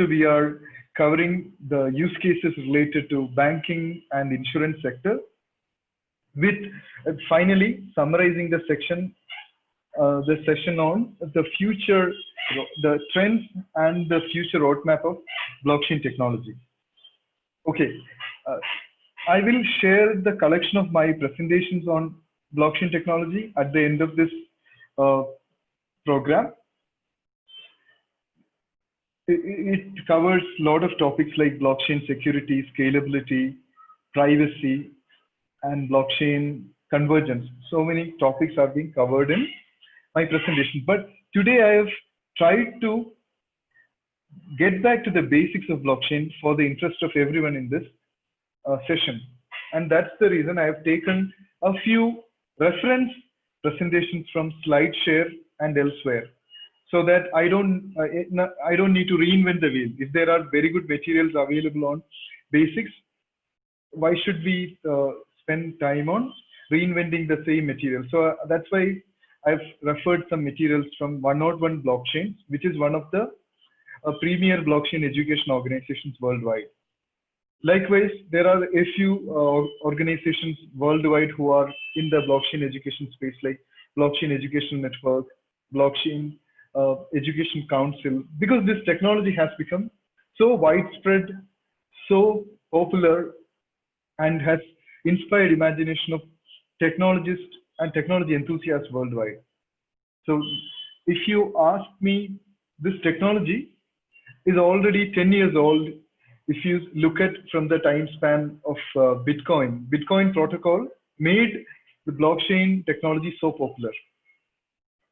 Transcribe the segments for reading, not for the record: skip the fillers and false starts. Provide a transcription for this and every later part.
Also, we are covering the use cases related to banking and insurance sector, with finally summarizing the session on the future, the trends and the future roadmap of blockchain technology. Okay, I will share the collection of my presentations on blockchain technology at the end of this program. It covers a lot of topics like blockchain security, scalability, privacy, and blockchain convergence. So many topics are being covered in my presentation. But today I have tried to get back to the basics of blockchain for the interest of everyone in this session. And that's the reason I have taken a few reference presentations from SlideShare and elsewhere, so that I don't need to reinvent the wheel. If there are very good materials available on basics, why should we spend time on reinventing the same material? So that's why I've referred some materials from 101 Blockchains, which is one of the premier blockchain education organizations worldwide. Likewise, there are a few organizations worldwide who are in the blockchain education space, like Blockchain Education Network, Blockchain Education Council, because this technology has become so widespread, so popular, and has inspired imagination of technologists and technology enthusiasts worldwide. So if you ask me, this technology is already 10 years old. If you look at from the time span of Bitcoin protocol made the blockchain technology so popular.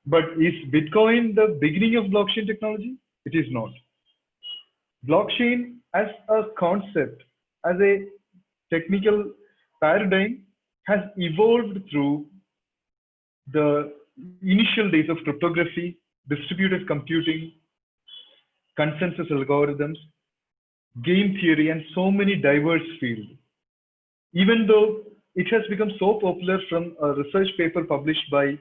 But is Bitcoin the beginning of blockchain technology? It is not. Blockchain as a concept, as a technical paradigm, has evolved through the initial days of cryptography, distributed computing, consensus algorithms, game theory, and so many diverse fields. Even though it has become so popular from a research paper published by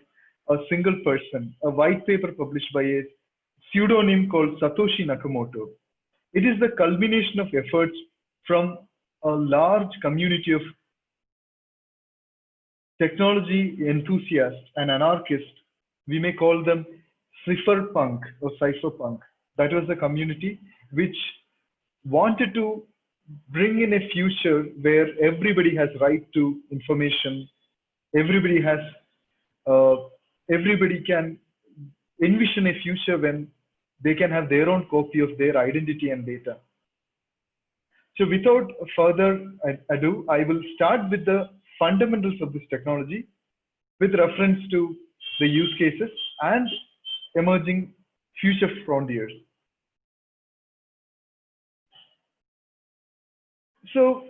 a single person, a white paper published by a pseudonym called Satoshi Nakamoto, it is the culmination of efforts from a large community of technology enthusiasts and anarchists. We may call them cypherpunk or cypherpunk. That was the community which wanted to bring in a future where everybody has right to information, everybody can envision a future when they can have their own copy of their identity and data. So without further ado, I will start with the fundamentals of this technology with reference to the use cases and emerging future frontiers. So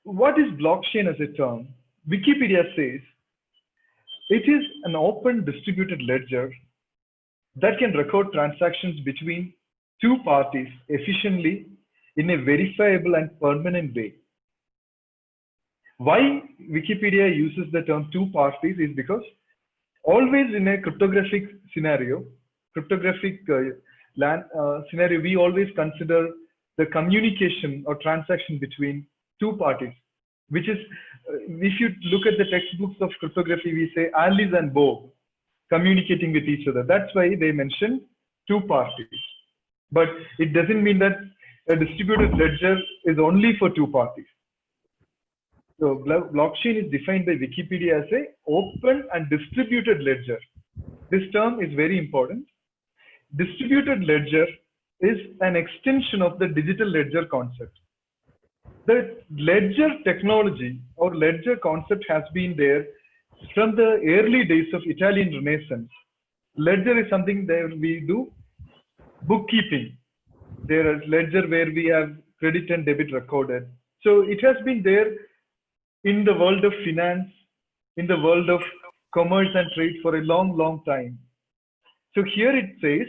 what is blockchain as a term? Wikipedia says it is an open distributed ledger that can record transactions between two parties efficiently in a verifiable and permanent way. Why Wikipedia uses the term two parties is because always in a cryptographic scenario, we always consider the communication or transaction between two parties, which is, if you look at the textbooks of cryptography, we say Alice and Bob communicating with each other. That's why they mention two parties. But it doesn't mean that a distributed ledger is only for two parties. So blockchain is defined by Wikipedia as an open and distributed ledger. This term is very important. Distributed ledger is an extension of the digital ledger concept. The ledger technology or ledger concept has been there from the early days of Italian Renaissance. Ledger is something that we do bookkeeping. There is ledger where we have credit and debit recorded. So it has been there in the world of finance, in the world of commerce and trade for a long, long time. So here it says,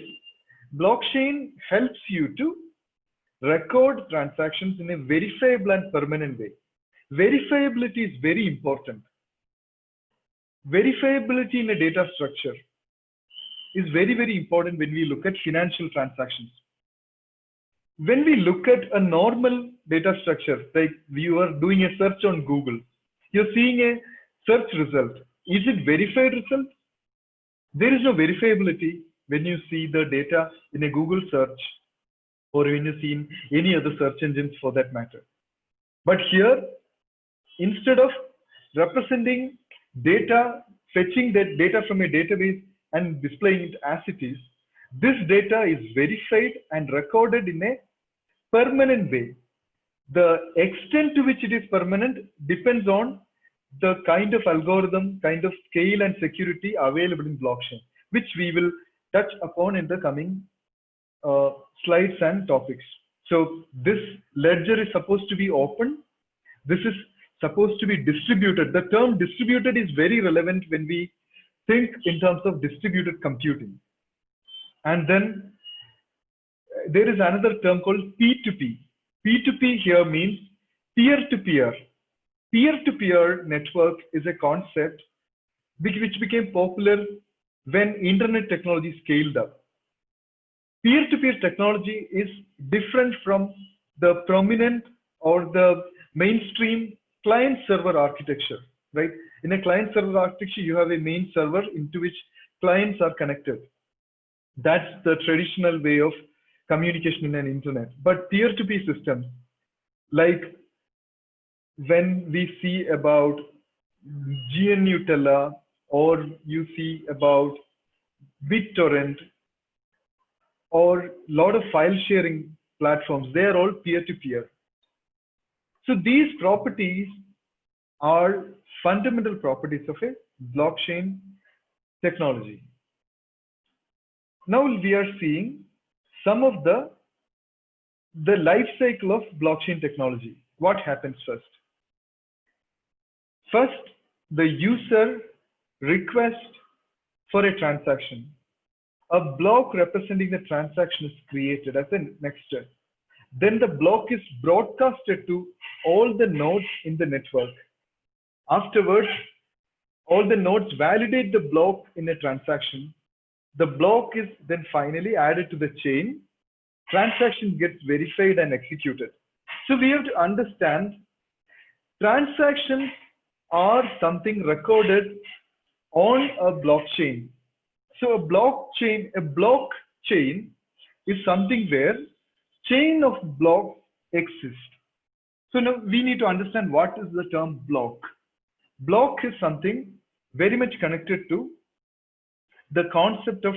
blockchain helps you to record transactions in a verifiable and permanent way. Verifiability is very important. Verifiability in a data structure is very, very important when we look at financial transactions. when we look at a normal data structure, like you are doing a search on Google, you're seeing a search result. Is it verified result? There is no verifiability when you see the data in a Google search or when you see in any other search engines for that matter. But here, instead of representing data, fetching that data from a database and displaying it as it is, this data is verified and recorded in a permanent way. The extent to which it is permanent depends on the kind of algorithm, kind of scale and security available in blockchain, which we will touch upon in the coming slides and topics. So this ledger is supposed to be open. This is supposed to be distributed. The term distributed is very relevant when we think in terms of distributed computing. And then there is another term called P2P. P2P here means peer-to-peer. Peer-to-peer network is a concept which became popular when internet technology scaled up. Peer-to-peer technology is different from the prominent or the mainstream client-server architecture, right? In a client-server architecture, you have a main server into which clients are connected. That's the traditional way of communication in an internet. But peer-to-peer systems, like when we see about GNU-Tella or you see about BitTorrent or a lot of file sharing platforms, they are all peer-to-peer. So these properties are fundamental properties of a blockchain technology. Now we are seeing some of the life cycle of blockchain technology. What happens first? First, the user requests for a transaction. A block representing the transaction is created as a next step. Then the block is broadcasted to all the nodes in the network. Afterwards, all the nodes validate the block in a transaction. The block is then finally added to the chain. Transaction gets verified and executed. So we have to understand transactions are something recorded on a blockchain. So a blockchain is something where chain of blocks exist. So now we need to understand what is the term block. Block is something very much connected to the concept of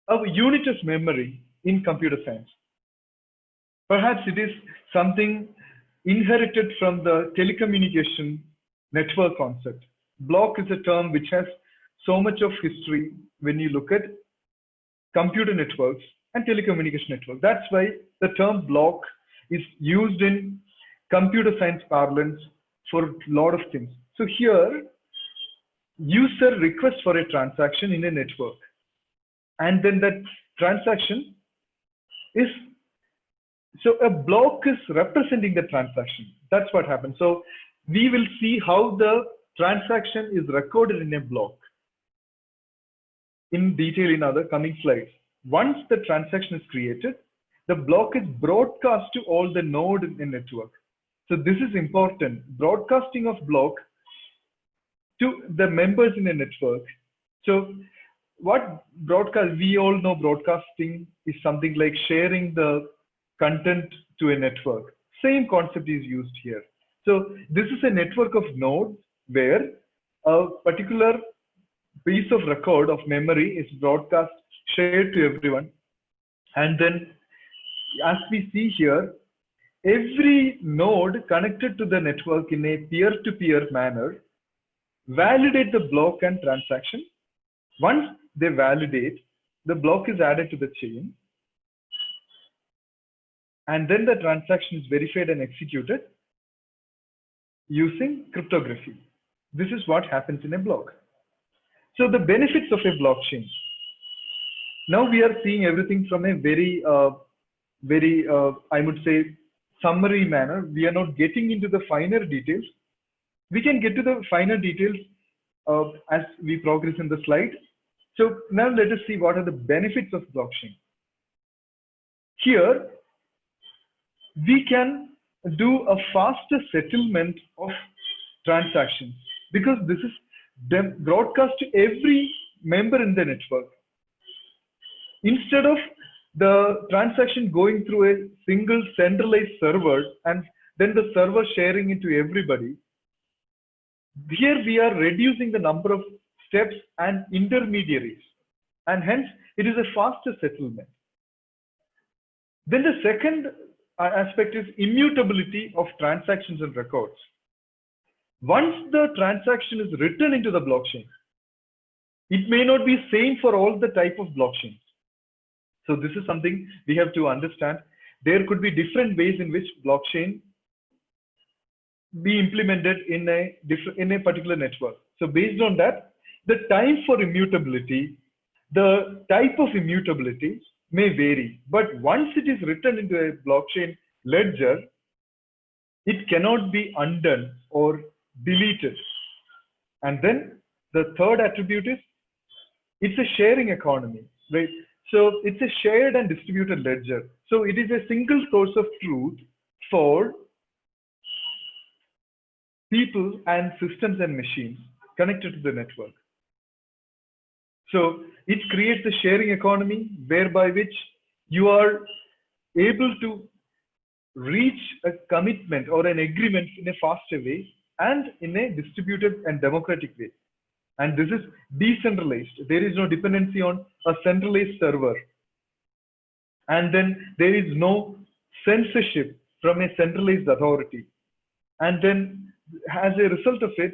a unit of memory in computer science. Perhaps it is something inherited from the telecommunication network concept. Block is a term which has so much of history when you look at computer networks and telecommunication networks. That's why the term block is used in computer science parlance for a lot of things. So here, user requests for a transaction in a network, and then that transaction is, so a block is representing the transaction. That's what happens. So we will see how the transaction is recorded in a block in detail in other coming slides. Once the transaction is created, the block is broadcast to all the nodes in the network. So this is important. Broadcasting of block to the members in a network. So what broadcast, we all know broadcasting is something like sharing the content to a network. Same concept is used here. So this is a network of nodes where a particular piece of record of memory is broadcast, shared to everyone. And then as we see here, every node connected to the network in a peer-to-peer manner validate the block and transaction. Once they validate, the block is added to the chain, and then the transaction is verified and executed using cryptography. This is what happens in a block. So the benefits of a blockchain. Now we are seeing everything from a very, I would say, summary manner. We are not getting into the finer details. We can get to the finer details as we progress in the slide. So now let us see what are the benefits of blockchain. Here, we can do a faster settlement of transactions because this is broadcast to every member in the network. Instead of the transaction going through a single centralized server and then the server sharing it to everybody, here we are reducing the number of steps and intermediaries, and hence it is a faster settlement. Then the second aspect is immutability of transactions and records. Once the transaction is written into the blockchain, it may not be same for all the type of blockchains. So this is something we have to understand. There could be different ways in which blockchain be implemented in a particular network. So based on that, the time for immutability, the type of immutability may vary. But once it is written into a blockchain ledger, it cannot be undone or deleted. And then the third attribute is it's a sharing economy, right? So it's a shared and distributed ledger. So it is a single source of truth for people and systems and machines connected to the network. So it creates a sharing economy whereby which you are able to reach a commitment or an agreement in a faster way and in a distributed and democratic way. And this is decentralized. There is no dependency on a centralized server. And then there is no censorship from a centralized authority. And then as a result of it,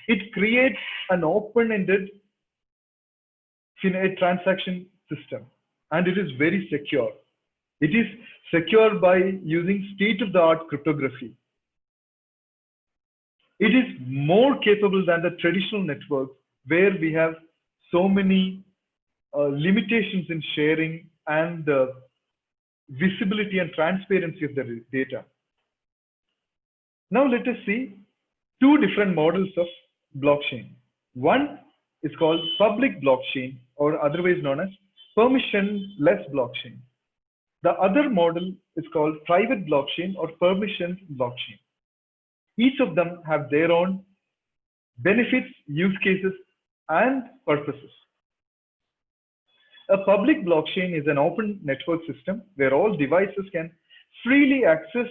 it creates an open-ended transaction system. And it is very secure. It is secure by using state-of-the-art cryptography. It is more capable than the traditional network where we have so many limitations in sharing and the visibility and transparency of the data. Now let us see two different models of blockchain. One is called public blockchain, or otherwise known as permissionless blockchain. The other model is called private blockchain or permissioned blockchain. Each of them have their own benefits, use cases, and purposes. A public blockchain is an open network system where all devices can freely access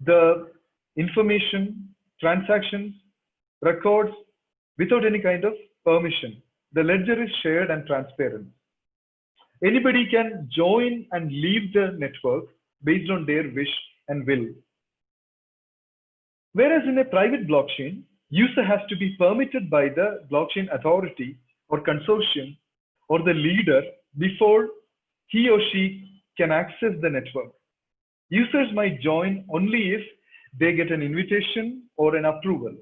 the information, transactions, records without any kind of permission. The ledger is shared and transparent. Anybody can join and leave the network based on their wish and will. Whereas in a private blockchain, user has to be permitted by the blockchain authority or consortium or the leader before he or she can access the network. Users might join only if they get an invitation or an approval.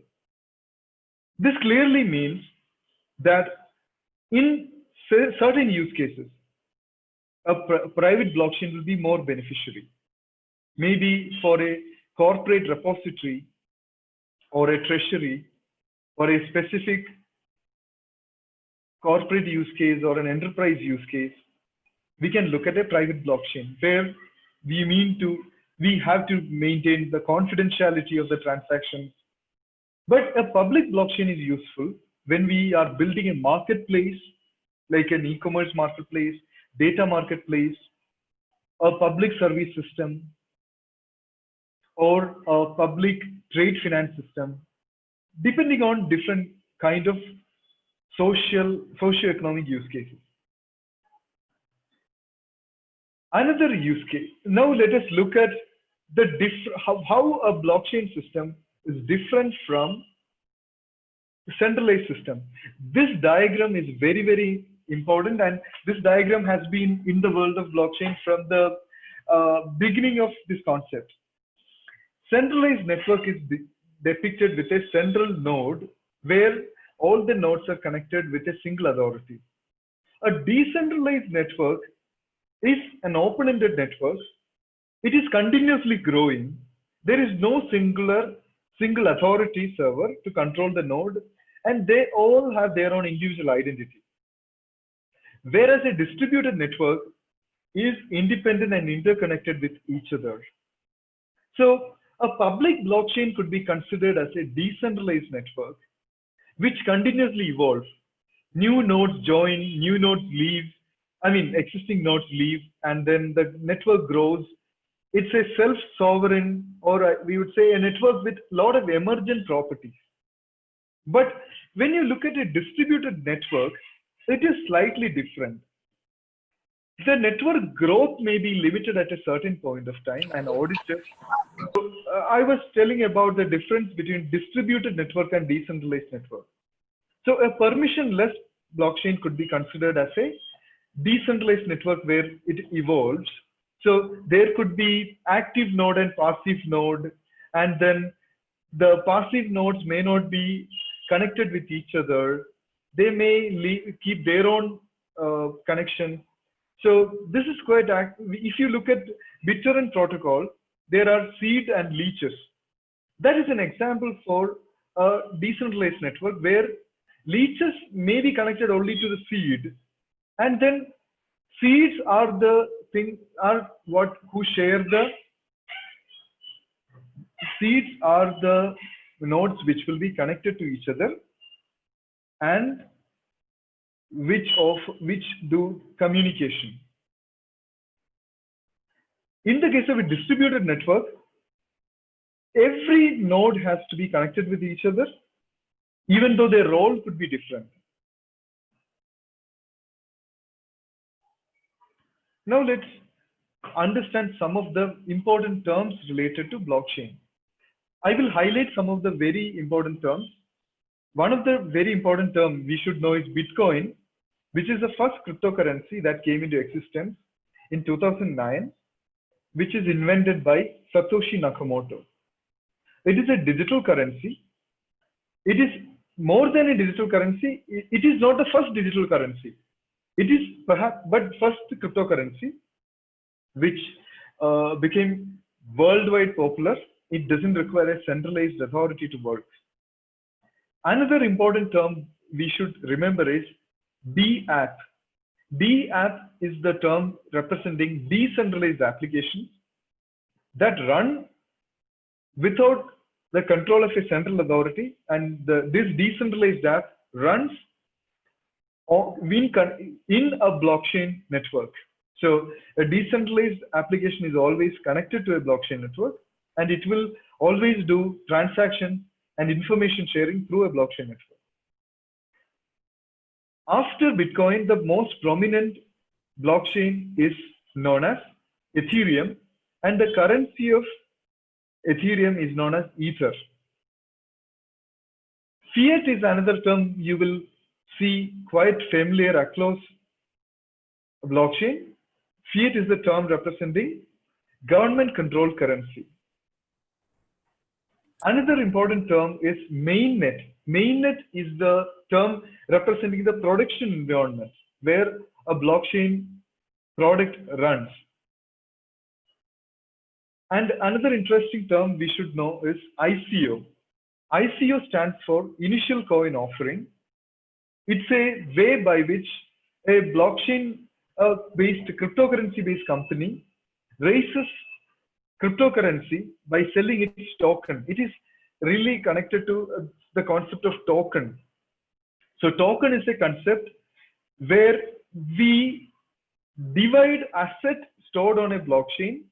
This clearly means that in certain use cases, a private blockchain will be more beneficiary. Maybe for a corporate repository or a treasury or a specific corporate use case or an enterprise use case, we can look at a private blockchain where we have to maintain the confidentiality of the transactions. But a public blockchain is useful when we are building a marketplace, like an e-commerce marketplace, data marketplace, a public service system, or a public trade finance system, depending on different kind of socio-economic use cases. Another use case. Now let us look at the how a blockchain system is different from the centralized system. This diagram is very, very important, and this diagram has been in the world of blockchain from the beginning of this concept. Centralized network is depicted with a central node where all the nodes are connected with a single authority. A decentralized network is an open-ended network. It is continuously growing. There is no single authority server to control the node, and they all have their own individual identity. Whereas a distributed network is independent and interconnected with each other. So a public blockchain could be considered as a decentralized network which continuously evolves. New nodes join, new nodes leave, existing nodes leave, and then the network grows. It's a self-sovereign, or we would say a network with a lot of emergent properties. But when you look at a distributed network, it is slightly different. The network growth may be limited at a certain point of time and audited. So, I was telling about the difference between distributed network and decentralized network. So a permissionless blockchain could be considered as a decentralized network where it evolves. So there could be active node and passive node, and then the passive nodes may not be connected with each other. They may keep their own connection. So this is quite active. If you look at BitTorrent protocol, there are seed and leeches. That is an example for a decentralized network where leeches may be connected only to the seed, and then seeds are the thing who share the seeds are the nodes which will be connected to each other and which do communication. In the case of a distributed network, every node has to be connected with each other, even though their role could be different. Now let's understand some of the important terms related to blockchain. I will highlight some of the very important terms. One of the very important terms we should know is Bitcoin, which is the first cryptocurrency that came into existence in 2009, which is invented by Satoshi Nakamoto. It is a digital currency. It is more than a digital currency. It is not the first digital currency. It is perhaps but first cryptocurrency which became worldwide popular. It doesn't require a centralized authority to work. Another important term we should remember is DApp. DApp is the term representing decentralized applications that run without the control of a central authority, and this decentralized app runs in a blockchain network. So a decentralized application is always connected to a blockchain network, and it will always do transactions and information sharing through a blockchain network. After Bitcoin, the most prominent blockchain is known as Ethereum, and the currency of Ethereum is known as Ether. Fiat is another term you will see quite familiar across blockchain. Fiat is the term representing government-controlled currency. Another important term is mainnet. Mainnet is the term representing the production environment where a blockchain product runs. And another interesting term we should know is ICO. ICO stands for Initial Coin Offering. It's a way by which a blockchain-based, cryptocurrency-based company raises cryptocurrency by selling its token. It is really connected to the concept of token. So token is a concept where we divide asset stored on a blockchain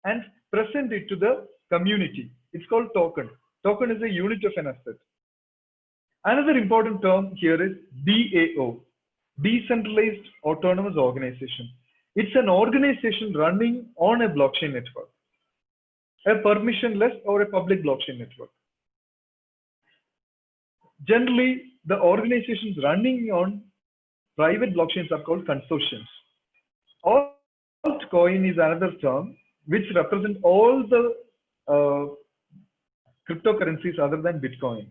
and present it to the community. It's called token. Token is a unit of an asset. Another important term here is DAO, Decentralized Autonomous Organization. It's an organization running on a blockchain network, a permissionless or a public blockchain network. Generally, the organizations running on private blockchains are called consortiums. Altcoin is another term which represents all the cryptocurrencies other than Bitcoin.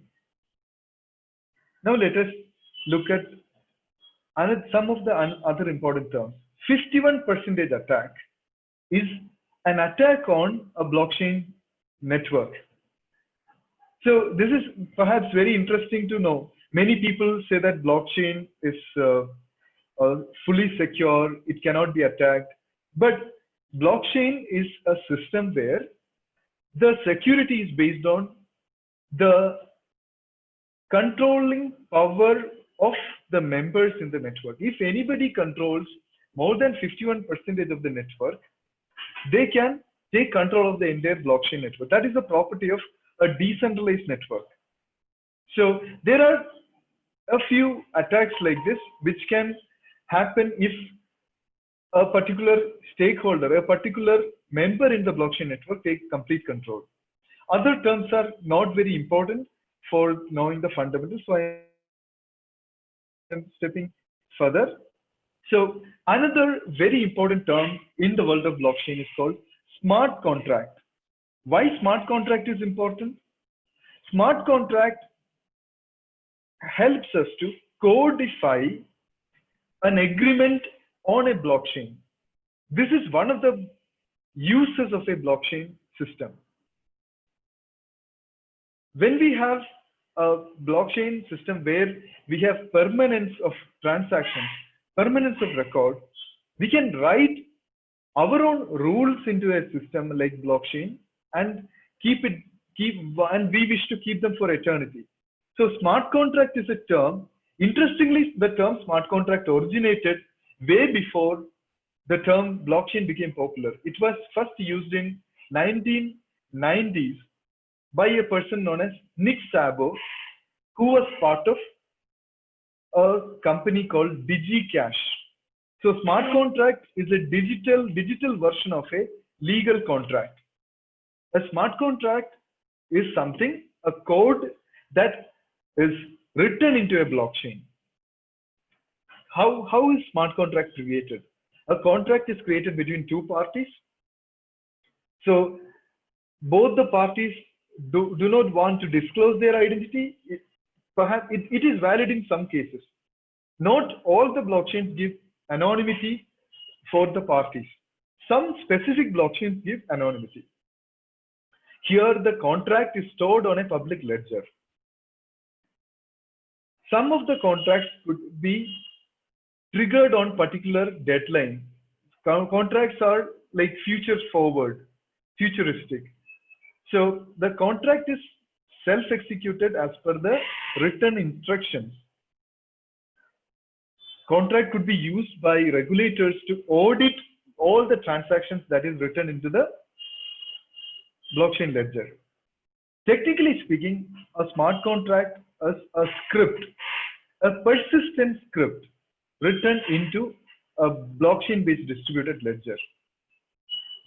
Now let us look at some of the other important terms. 51% attack is an attack on a blockchain network. So this is perhaps very interesting to know. Many people say that blockchain is fully secure, it cannot be attacked. But blockchain is a system where The security is based on the controlling power of the members in the network. If anybody controls more than 51% of the network, they can take control of the entire blockchain network. That is the property of a decentralized network. So there are a few attacks like this which can happen if a particular stakeholder, a particular member in the blockchain network take complete control. Other terms are not very important for knowing the fundamentals, so I am stepping further. So another very important term in the world of blockchain is called smart contract. Why smart contract is important? Smart contract helps us to codify an agreement on a blockchain. This is one of the uses of a blockchain system. When we have a blockchain system where we have permanence of transactions, permanence of record, we can write our own rules into a system like blockchain and and we wish to keep them for eternity. So smart contract is a term. Interestingly, the term smart contract originated way before the term blockchain became popular. It was first used in 1990s by a person known as Nick Szabo, who was part of a company called DigiCash. So smart contract is a digital version of a legal contract. A smart contract is something, a code that is written into a blockchain. How is smart contract created? A contract is created between two parties. So both the parties do not want to disclose their identity. Perhaps it is valid in some cases. Not all the blockchains give anonymity for the parties. Some specific blockchains give anonymity. Here, the contract is stored on a public ledger. Some of the contracts could be triggered on particular deadline. Contracts are like future forward, futuristic. So the contract is self-executed as per the written instructions. Contract could be used by regulators to audit all the transactions that is written into the blockchain ledger. Technically speaking, a smart contract is a script, a persistent script written into a blockchain-based distributed ledger.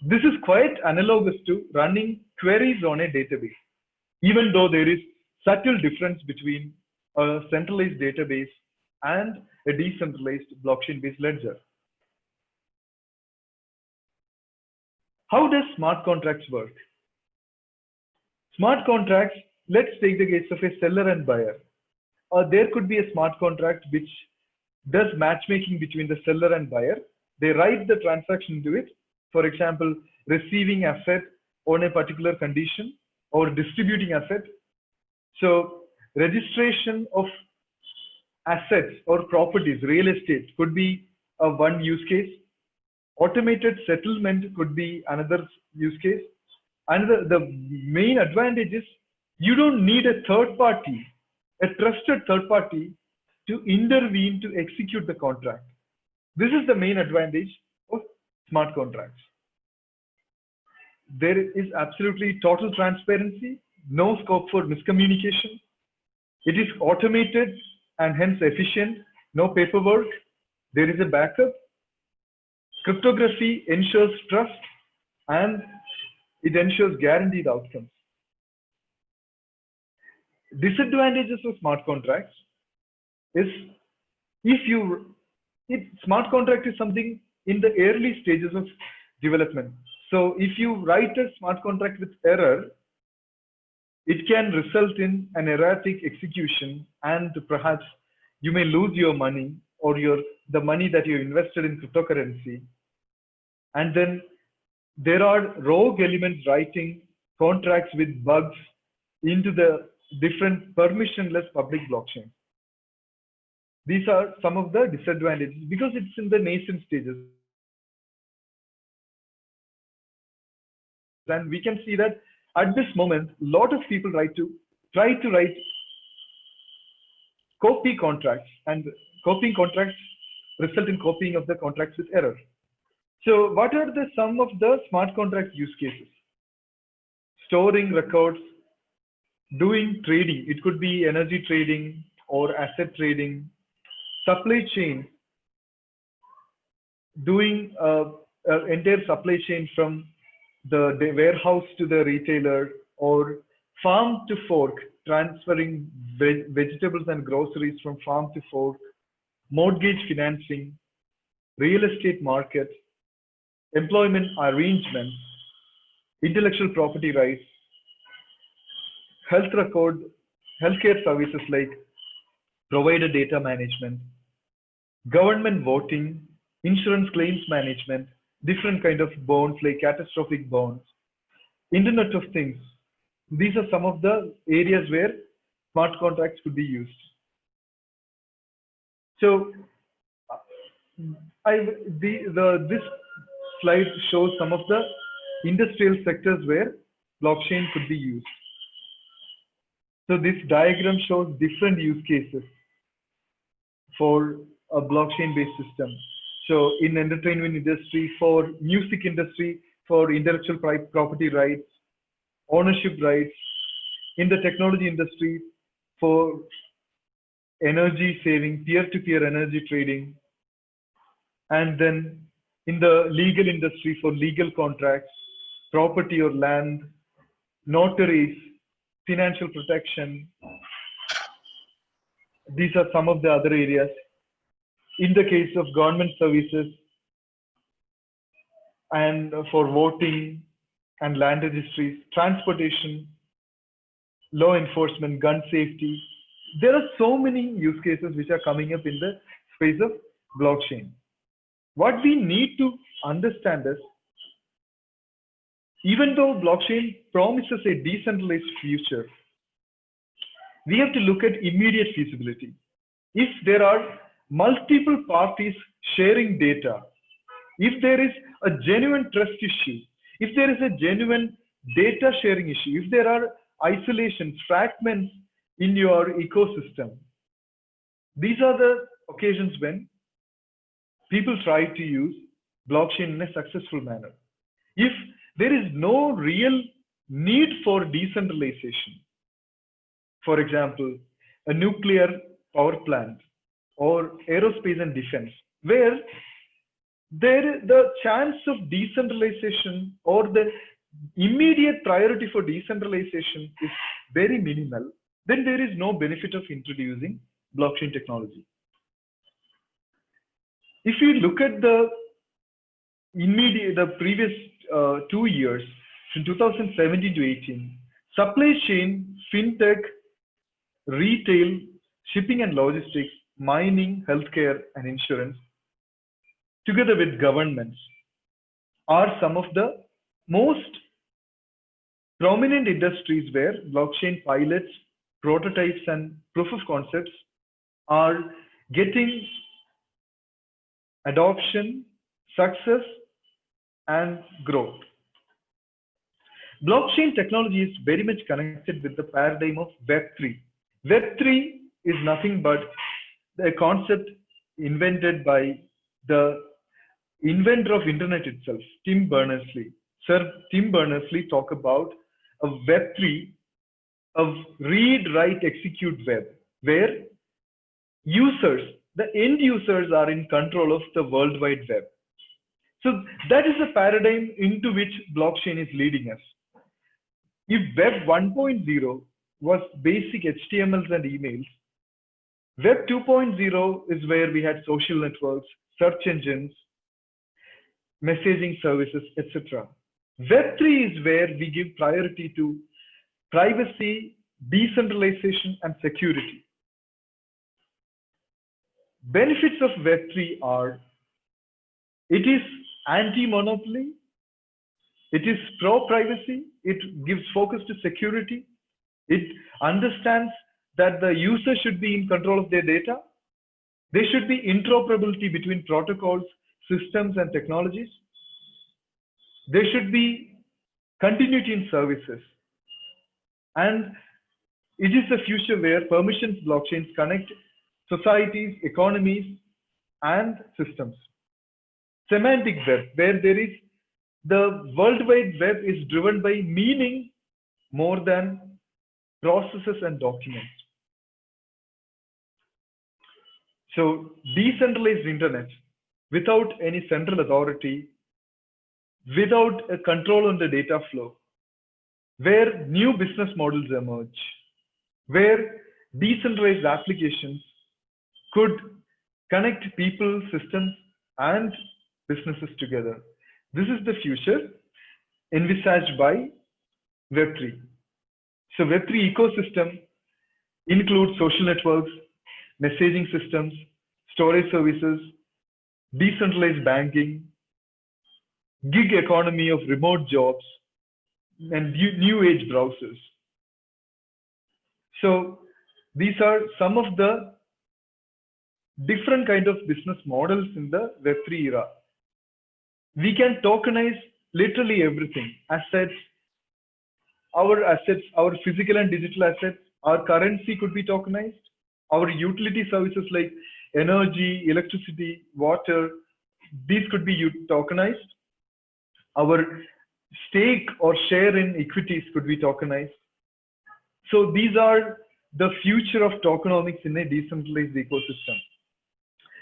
This is quite analogous to running queries on a database, even though there is subtle difference between a centralized database and a decentralized blockchain-based ledger. How does smart contracts work? Smart contracts, let's take the case of a seller and buyer. There could be a smart contract which does matchmaking between the seller and buyer. They write the transaction into it. For example, receiving asset on a particular condition or distributing asset. So registration of assets or properties, real estate could be one use case. Automated settlement could be another use case. And the main advantage is you don't need a third party, a trusted third party to intervene to execute the contract. This is the main advantage of smart contracts. There is absolutely total transparency, no scope for miscommunication. It is automated and hence efficient, no paperwork. There is a backup. Cryptography ensures trust and it ensures guaranteed outcomes. Disadvantages of smart contracts is smart contract is something in the early stages of development. So if you write a smart contract with error, it can result in an erratic execution and perhaps you may lose your money or the money that you invested in cryptocurrency. And then there are rogue elements writing contracts with bugs into the different permissionless public blockchains. These are some of the disadvantages because it's in the nascent stages. And we can see that at this moment, a lot of people try to write copy contracts, and copying contracts result in copying of the contracts with error. So what are some of the smart contract use cases? Storing records, doing trading. It could be energy trading or asset trading, supply chain, doing entire supply chain from the warehouse to the retailer, or farm to fork, transferring vegetables and groceries from farm to fork, mortgage financing, real estate market, employment arrangements, intellectual property rights, healthcare services like provider data management, government voting, insurance claims management, different kind of bonds like catastrophic bonds, Internet of Things. These are some of the areas where smart contracts could be used. So this slide shows some of the industrial sectors where blockchain could be used. So this diagram shows different use cases for a blockchain-based system. So in entertainment industry, for music industry, for intellectual property rights, ownership rights, in the technology industry, for energy saving, peer-to-peer energy trading, and then in the legal industry for legal contracts, property or land, notaries, financial protection. These are some of the other areas. In the case of government services and for voting and land registries, transportation, law enforcement, gun safety. There are so many use cases which are coming up in the space of blockchain. What we need to understand is, even though blockchain promises a decentralized future, we have to look at immediate feasibility. If there are multiple parties sharing data, if there is a genuine trust issue, if there is a genuine data sharing issue, if there are isolations, fragments in your ecosystem, these are the occasions when people try to use blockchain in a successful manner. If there is no real need for decentralization, for example, a nuclear power plant or aerospace and defense, where the chance of decentralization or the immediate priority for decentralization is very minimal, then there is no benefit of introducing blockchain technology. If you look at the previous 2 years, from 2017 to 18, supply chain, fintech, retail, shipping and logistics, mining, healthcare, and insurance, together with governments, are some of the most prominent industries where blockchain pilots, prototypes, and proof of concepts are getting adoption, success, and growth. Blockchain technology is very much connected with the paradigm of Web3. Web3 is nothing but a concept invented by the inventor of internet itself, Tim Berners-Lee. Sir Tim Berners-Lee talked about a Web3, a read, write, execute web, where users, the end users, are in control of the World Wide Web. So that is the paradigm into which blockchain is leading us. If Web 1.0 was basic HTMLs and emails, Web 2.0 is where we had social networks, search engines, messaging services, etc. Web 3 is where we give priority to privacy, decentralization, and security. Benefits of Web 3 are, it is anti-monopoly, it is pro-privacy, it gives focus to security, it understands that the user should be in control of their data, there should be interoperability between protocols, systems, and technologies, there should be continuity in services, And it is a future where permissions blockchains connect societies, economies, and systems. Semantic web, where there is the World Wide Web is driven by meaning more than processes and documents. So decentralized internet without any central authority, without a control on the data flow, where new business models emerge, where decentralized applications could connect people, systems, and businesses together. This is the future envisaged by Web3. So Web3 ecosystem includes social networks, messaging systems, storage services, decentralized banking, gig economy of remote jobs, and new age browsers. So these are some of the different kind of business models in the Web3 era. We can tokenize literally everything: assets, our physical and digital assets, our currency could be tokenized, our utility services like energy, electricity, water, these could be tokenized. Our stake or share in equities could be tokenized. So these are the future of tokenomics in a decentralized ecosystem.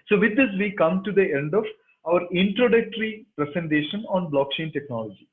So with this, we come to the end of our introductory presentation on blockchain technology.